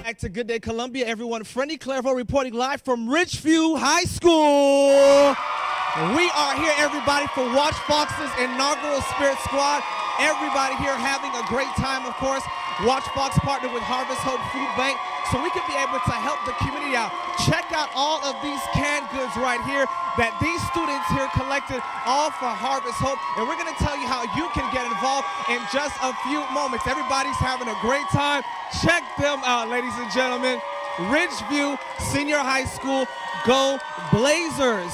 Back to Good Day Columbia, everyone. Freddie Clairvaux reporting live from Ridgeview High School. We are here, everybody, for Watch Fox's inaugural Spirit Squad. Everybody here having a great time, of course. Watch Fox partnered with Harvest Hope Food Bank so we can be able to help the community out. Check out all of these canned goods right here that these students here collected, all for Harvest Hope. And we're going to tell you how you can get involved in just a few moments. Everybody's having a great time. Check them out, ladies and gentlemen. Ridgeview Senior High School, go Blazers.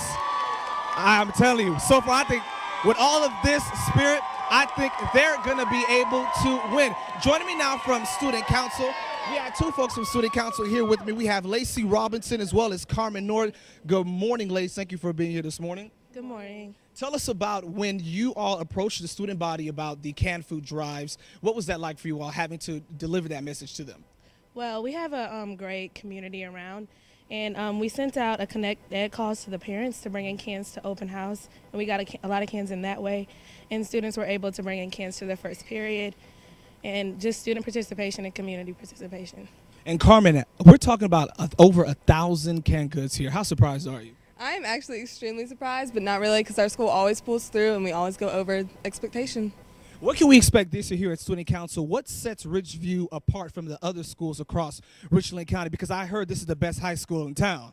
I'm telling you, so far I think with all of this spirit, I think they're going to be able to win. Joining me now from Student Council, we have two folks from Student Council here with me. We have Lacey Robinson as well as Carmen Nord. Good morning, Lacey. Thank you for being here this morning. Good morning. Tell us about when you all approached the student body about the canned food drives. What was that like for you all, having to deliver that message to them? Well, we have a great community around, and we sent out a Connect Ed calls to the parents to bring in cans to open house, and we got a lot of cans in that way, and students were able to bring in cans to their first period, and just student participation and community participation. And Carmen, we're talking about over 1,000 canned goods here. How surprised are you? I'm actually extremely surprised, but not really, because our school always pulls through and we always go over expectation. What can we expect this year here at Student Council? What sets Ridgeview apart from the other schools across Richland County? Because I heard this is the best high school in town.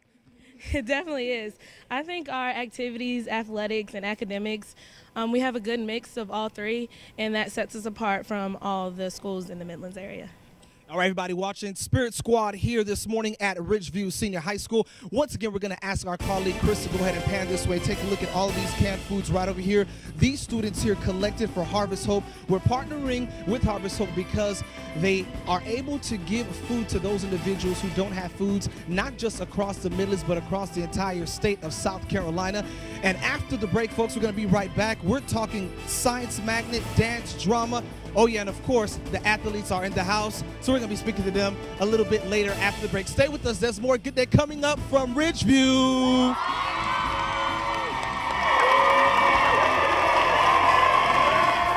It definitely is. I think our activities, athletics, and academics, we have a good mix of all three, and that sets us apart from all the schools in the Midlands area. All right, everybody watching, Spirit Squad here this morning at Ridgeview Senior High School. Once again, we're going to ask our colleague Chris to go ahead and pan this way. Take a look at all of these canned foods right over here. These students here collected for Harvest Hope. We're partnering with Harvest Hope because they are able to give food to those individuals who don't have foods, not just across the Midlands, but across the entire state of South Carolina. And after the break, folks, we're going to be right back. We're talking science magnet, dance, drama. Oh, yeah, and of course, the athletes are in the house, so we're going to be speaking to them a little bit later after the break. Stay with us. There's more Good Day coming up from Ridgeview.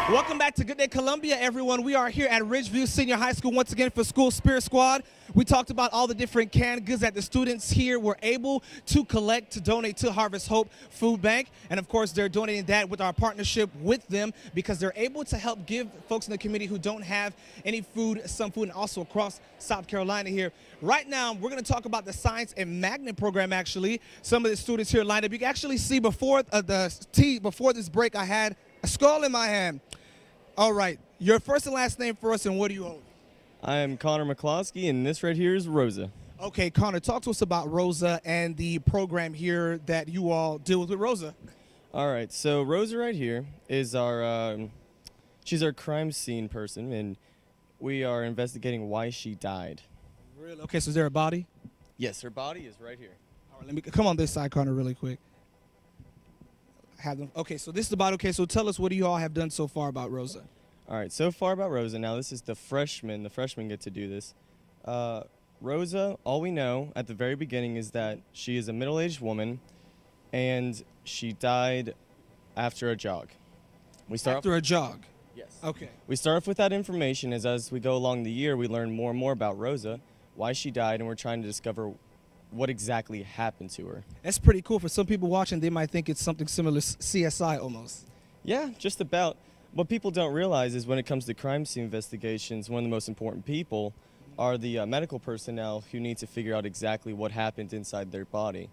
Welcome back to Good Day Columbia, everyone. We are here at Ridgeview Senior High School once again for School Spirit Squad. We talked about all the different canned goods that the students here were able to collect to donate to Harvest Hope Food Bank. And of course, they're donating that with our partnership with them because they're able to help give folks in the community who don't have any food, some food, and also across South Carolina here. Right now, we're going to talk about the Science and Magnet program, actually. Some of the students here lined up. You can actually see before this break, I had a skull in my hand. All right, your first and last name for us, and what do you own? I am Connor McCloskey, and this right here is Rosa. Okay, Connor, talk to us about Rosa and the program here that you all deal with Rosa. All right, so Rosa right here is our, she's our crime scene person, and we are investigating why she died. Really? Okay, so is there a body? Yes, her body is right here. All right, let me come on this side, Connor, really quick. Have them. Okay, so this is about, okay, so tell us what you all have done so far about Rosa. All right, so far about Rosa, now this is the freshmen get to do this. Rosa, all we know at the very beginning is that she is a middle-aged woman, and she died after a jog. After a jog? Yes. Okay. We start off with that information as we go along the year, we learn more and more about Rosa, why she died, and we're trying to discover what exactly happened to her. That's pretty cool. For some people watching, they might think it's something similar to CSI almost. Yeah, just about. What people don't realize is when it comes to crime scene investigations, one of the most important people are the medical personnel who need to figure out exactly what happened inside their body.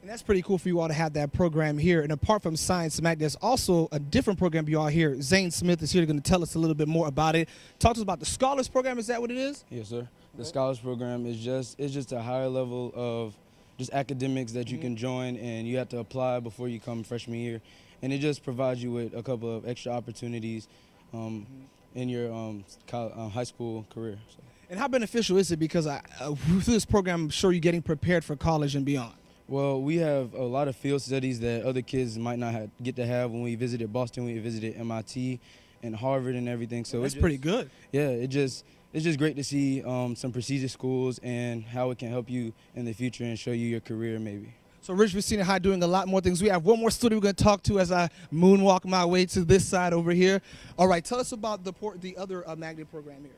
And that's pretty cool for you all to have that program here. And apart from Science Mag, there's also a different program you all here. Zane Smith is here going to tell us a little bit more about it. Talk to us about the Scholars Program. Is that what it is? Yes, sir. The Scholars Program is just a higher level of just academics that you can join, and you have to apply before you come freshman year. And it just provides you with a couple of extra opportunities in your high school career. So. And how beneficial is it? Because through this program, I'm sure you're getting prepared for college and beyond. Well, we have a lot of field studies that other kids might not get to have. When we visited Boston, we visited MIT and Harvard and everything. So that's pretty good. Yeah, it's just great to see some prestigious schools and how it can help you in the future and show you your career maybe. So Ridgeview Senior High doing a lot more things. We have one more student we're going to talk to as I moonwalk my way to this side over here. All right, tell us about the other magnet program here.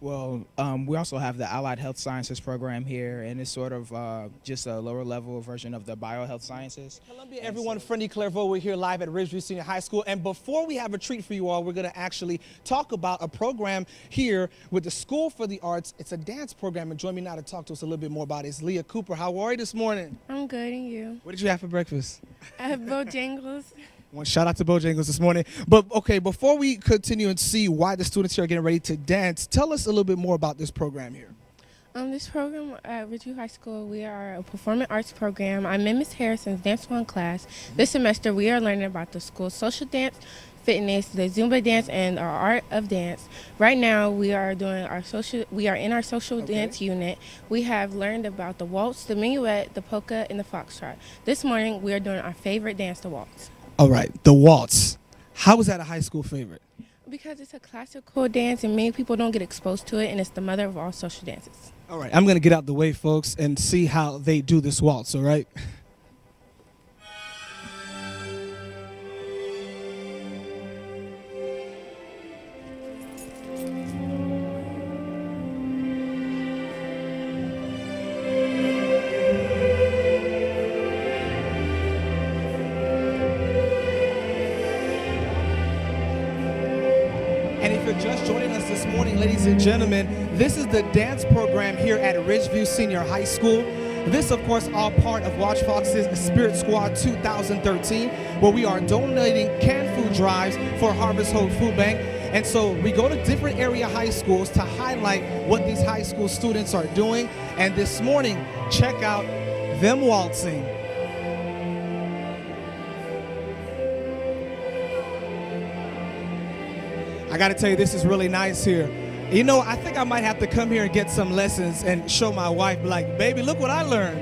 Well, we also have the Allied Health Sciences program here, and it's sort of just a lower level version of the biohealth sciences. Columbia, everyone, Freddie Clairvaux, we're here live at Ridgeview Senior High School. And before we have a treat for you all, we're going to actually talk about a program here with the School for the Arts. It's a dance program, and join me now to talk to us a little bit more about it is Leah Cooper. How are you this morning? I'm good, and you? What did you have for breakfast? I have Bojangles. One shout out to Bojangles this morning. But okay, before we continue and see why the students here are getting ready to dance, tell us a little bit more about this program here. This program at Ridgeview High School, we are a performing arts program. I'm in Ms. Harrison's Dance 1 class. This semester, we are learning about the school's social dance, fitness, the Zumba dance, and our art of dance. Right now, we are in our social dance unit. We have learned about the waltz, the minuet, the polka, and the foxtrot. This morning, we are doing our favorite dance, the waltz. All right, the waltz. How is that a high school favorite? Because it's a classical dance and many people don't get exposed to it, and it's the mother of all social dances. All right, I'm going to get out the way, folks, and see how they do this waltz, all right? And if you're just joining us this morning, ladies and gentlemen, this is the dance program here at Ridgeview Senior High School. This, of course, all part of WACH Fox's Spirit Squad 2013, where we are donating canned food drives for Harvest Hope Food Bank. And so we go to different area high schools to highlight what these high school students are doing. And this morning, check out them waltzing. I got to tell you, this is really nice here. You know, I think I might have to come here and get some lessons and show my wife, like, baby, look what I learned.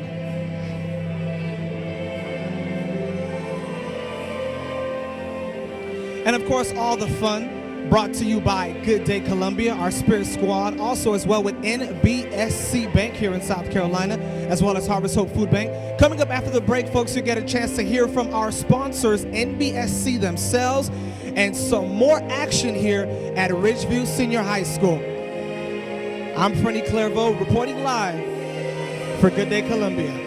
And of course, all the fun brought to you by Good Day Columbia, our Spirit Squad, also as well with NBSC Bank here in South Carolina, as well as Harvest Hope Food Bank. Coming up after the break, folks, you get a chance to hear from our sponsors, NBSC themselves, and some more action here at Ridgeview Senior High School. I'm Freddie Clairvaux reporting live for Good Day Columbia.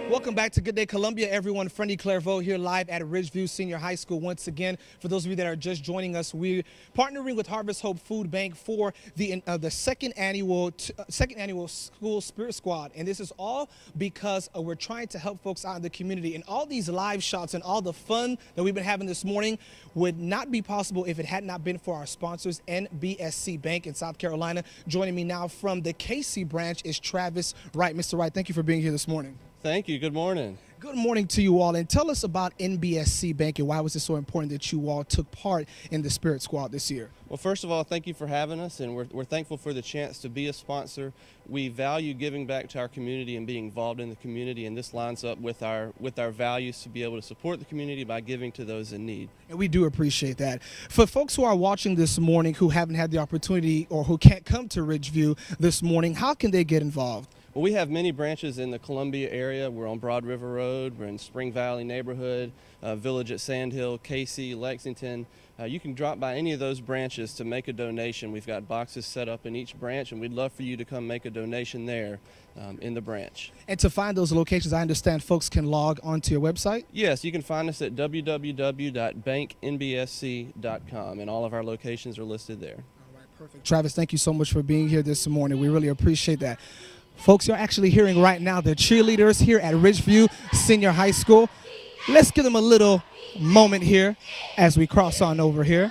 Welcome back to Good Day Columbia, everyone. Freddie Clairvaux here live at Ridgeview Senior High School once again. For those of you that are just joining us, we're partnering with Harvest Hope Food Bank for the second annual School Spirit Squad, and this is all because we're trying to help folks out in the community. And all these live shots and all the fun that we've been having this morning would not be possible if it had not been for our sponsors, NBSC Bank in South Carolina. Joining me now from the KC branch is Travis Wright. Mr. Wright, thank you for being here this morning. Thank you. Good morning. Good morning to you all, and tell us about NBSC Bank and why was it so important that you all took part in the Spirit Squad this year? Well, first of all, thank you for having us, and we're thankful for the chance to be a sponsor. We value giving back to our community and being involved in the community, and this lines up with our values to be able to support the community by giving to those in need. And we do appreciate that. For folks who are watching this morning who haven't had the opportunity or who can't come to Ridgeview this morning, how can they get involved? Well, we have many branches in the Columbia area. We're on Broad River Road. We're in Spring Valley neighborhood, Village at Sandhill, Casey, Lexington. You can drop by any of those branches to make a donation. We've got boxes set up in each branch, and we'd love for you to come make a donation there in the branch. And to find those locations, I understand folks can log onto your website? Yes, you can find us at www.banknbsc.com, and all of our locations are listed there. All right, perfect. Travis, thank you so much for being here this morning. We really appreciate that. Folks, you're actually hearing right now the cheerleaders here at Ridgeview Senior High School. Let's give them a little moment here as we cross on over here.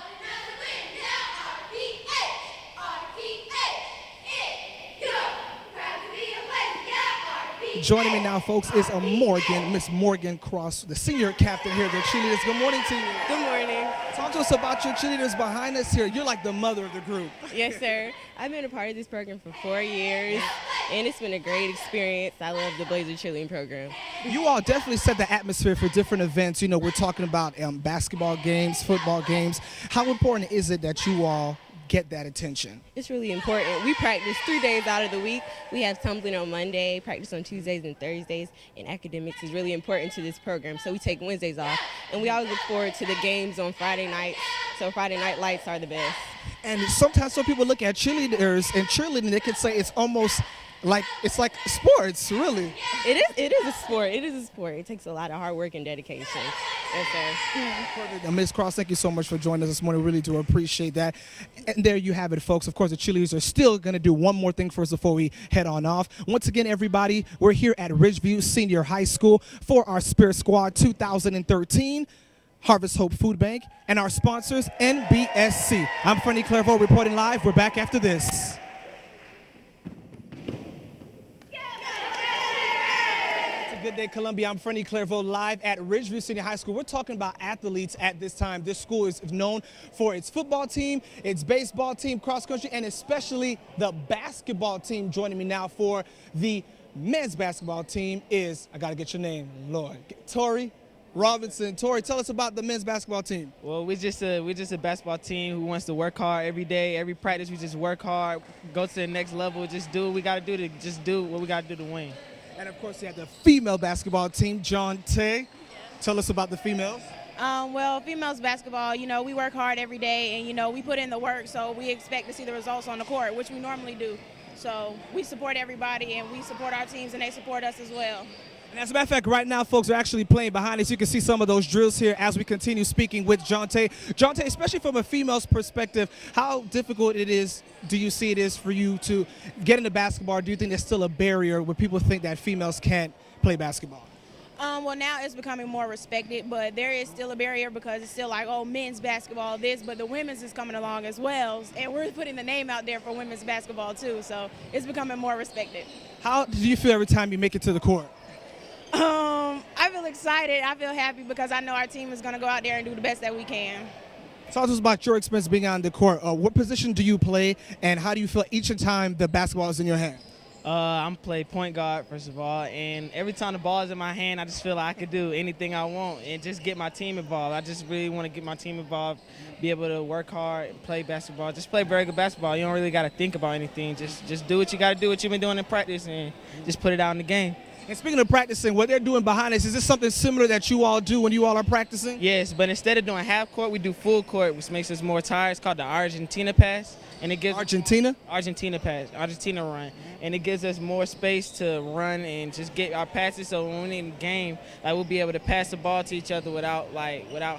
Joining me now, folks, is Miss Morgan Cross, the senior captain here, the cheerleaders. Good morning to you. Good morning. Talk to us about your cheerleaders behind us here. You're like the mother of the group. Yes, sir. I've been a part of this program for 4 years, and it's been a great experience. I love the Blazer cheerleading program. You all definitely set the atmosphere for different events. You know, we're talking about basketball games, football games. How important is it that you all get that attention? It's really important. We practice 3 days out of the week. We have tumbling on Monday, practice on Tuesdays and Thursdays, and academics is really important to this program. So we take Wednesdays off, and we always look forward to the games on Friday nights. So Friday night lights are the best. And sometimes some people look at cheerleaders and cheerleading, they could say it's almost like it's like sports, really. It is a sport. It is a sport. It takes a lot of hard work and dedication. Yes, sir. Ms. Cross, thank you so much for joining us this morning. We really do appreciate that. And there you have it, folks. Of course, the cheerleaders are still going to do one more thing for us before we head on off. Once again, everybody, we're here at Ridgeview Senior High School for our Spirit Squad 2013. Harvest Hope Food Bank, and our sponsors, NBSC. I'm Freddie Clairvaux reporting live. We're back after this. Good day, Columbia. I'm Freddie Clairvaux live at Ridgeview Senior High School. We're talking about athletes at this time. This school is known for its football team, its baseball team, cross country, and especially the basketball team. Joining me now for the men's basketball team is, I got to get your name, Lord, Tori Robinson. Tori, tell us about the men's basketball team. Well, we're just a basketball team who wants to work hard every day, every practice. We just work hard, go to the next level, just do what we got to do to just do what we got to do to win. And of course, you have the female basketball team, John Tay. Tell us about the females. Well, females basketball, you know, we work hard every day, and, you know, we put in the work, so we expect to see the results on the court, which we normally do. So we support everybody, and we support our teams, and they support us as well. And as a matter of fact, right now, folks are actually playing behind us. You can see some of those drills here as we continue speaking with Jonte. Jonte, especially from a female's perspective, how difficult do you see it is for you to get into basketball? Do you think there's still a barrier where people think that females can't play basketball? Well, now it's becoming more respected, but there is still a barrier because it's still like, oh, men's basketball this, but the women's is coming along as well, and we're putting the name out there for women's basketball too, so it's becoming more respected. How do you feel every time you make it to the court? I feel excited. I feel happy because I know our team is going to go out there and do the best that we can. Talk to us about your experience being on the court. What position do you play, and how do you feel each time the basketball is in your hand? I'm play point guard, first of all, and every time the ball is in my hand, I just feel like I could do anything I want and just get my team involved. I just really want to get my team involved, be able to work hard, play basketball, just play very good basketball. You don't really got to think about anything. Just do what you got to do, what you've been doing in practice, and just put it out in the game. And speaking of practicing, what they're doing behind us, is this something similar that you all do when you all are practicing? Yes, but instead of doing half court, we do full court, which makes us more tired. It's called the Argentina pass. And it gives Argentina pass, Argentina run. And it gives us more space to run and just get our passes, so when we're in the game, like, we'll be able to pass the ball to each other without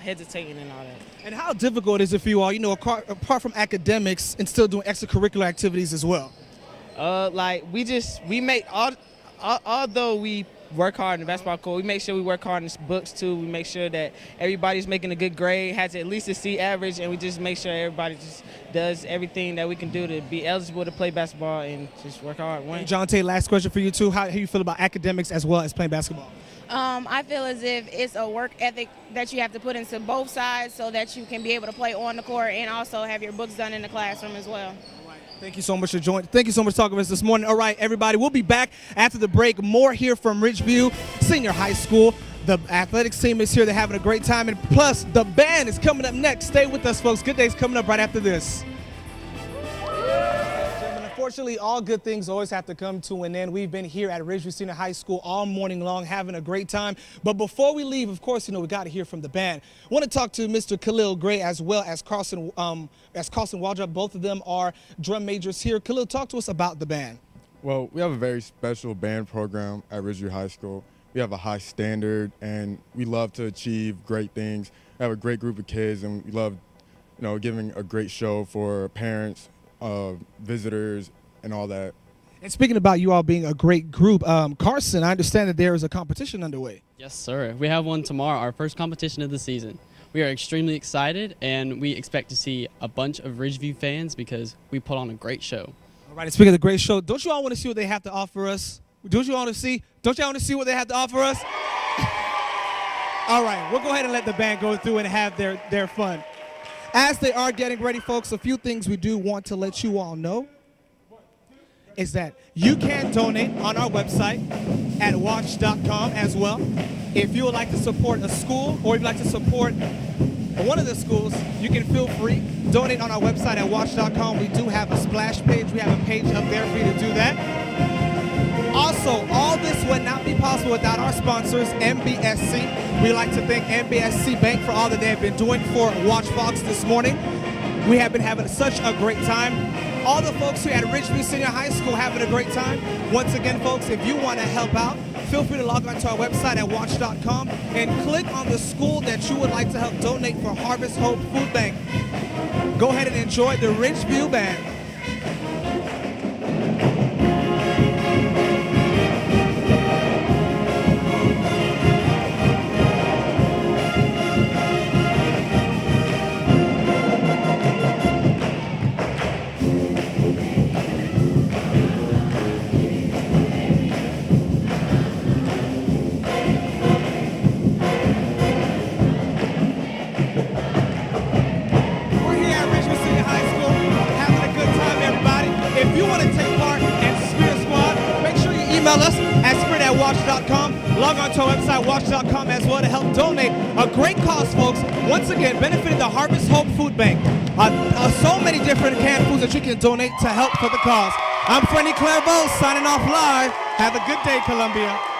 hesitating and all that. And how difficult is it for you all, apart from academics and still doing extracurricular activities as well? Although we work hard in the basketball court, we make sure we work hard in books too. We make sure that everybody's making a good grade, has at least a C average, and we just make sure everybody just does everything that we can do to be eligible to play basketball and just work hard. Win. Jonte, last question for you too. How do you feel about academics as well as playing basketball? I feel as if it's a work ethic that you have to put into both sides so that you can be able to play on the court and also have your books done in the classroom as well. Thank you so much for joining. Thank you so much for talking with us this morning. All right, everybody, we'll be back after the break. More here from Ridgeview Senior High School. The athletics team is here. They're having a great time. And plus, the band is coming up next. Stay with us, folks. Good Day's coming up right after this. Unfortunately, all good things always have to come to an end. We've been here at Ridgeview Senior High School all morning long having a great time. But before we leave, of course, we got to hear from the band. I want to talk to Mr. Khalil Gray as well as Carson Waldrop. Both of them are drum majors here. Khalil, talk to us about the band. Well, we have a very special band program at Ridgeview High School. We have a high standard, and we love to achieve great things. We have a great group of kids, and we love, giving a great show for parents, visitors, and all that. And speaking about you all being a great group, Carson, I understand that there is a competition underway. Yes, sir. We have one tomorrow, our first competition of the season. We are extremely excited, and we expect to see a bunch of Ridgeview fans because we put on a great show. All right, and speaking of the great show, don't you all want to see what they have to offer us? Don't you all want to see what they have to offer us? All right, we'll go ahead and let the band go through and have their fun. As they are getting ready, folks, a few things we do want to let you all know is that you can donate on our website at WACH.com as well. If you would like to support a school or if you'd like to support one of the schools, you can feel free. Donate on our website at watch.com. We do have a splash page. We have a page up there for you to do that. Also, all this would not be possible without our sponsors, MBSC. We'd like to thank MBSC Bank for all that they have been doing for Watch Fox this morning. We have been having such a great time. All the folks here at Ridgeview Senior High School having a great time. Once again, folks, if you want to help out, feel free to log on to our website at watch.com and click on the school that you would like to help donate for Harvest Hope Food Bank. Go ahead and enjoy the Ridgeview Band. Email us at spirit@watch.com. Log on to our website, watch.com, as well to help donate. A great cause, folks. Once again, benefiting the Harvest Hope Food Bank. So many different canned foods that you can donate to help for the cause. I'm Freddie Clairvaux signing off live. Have a good day, Columbia.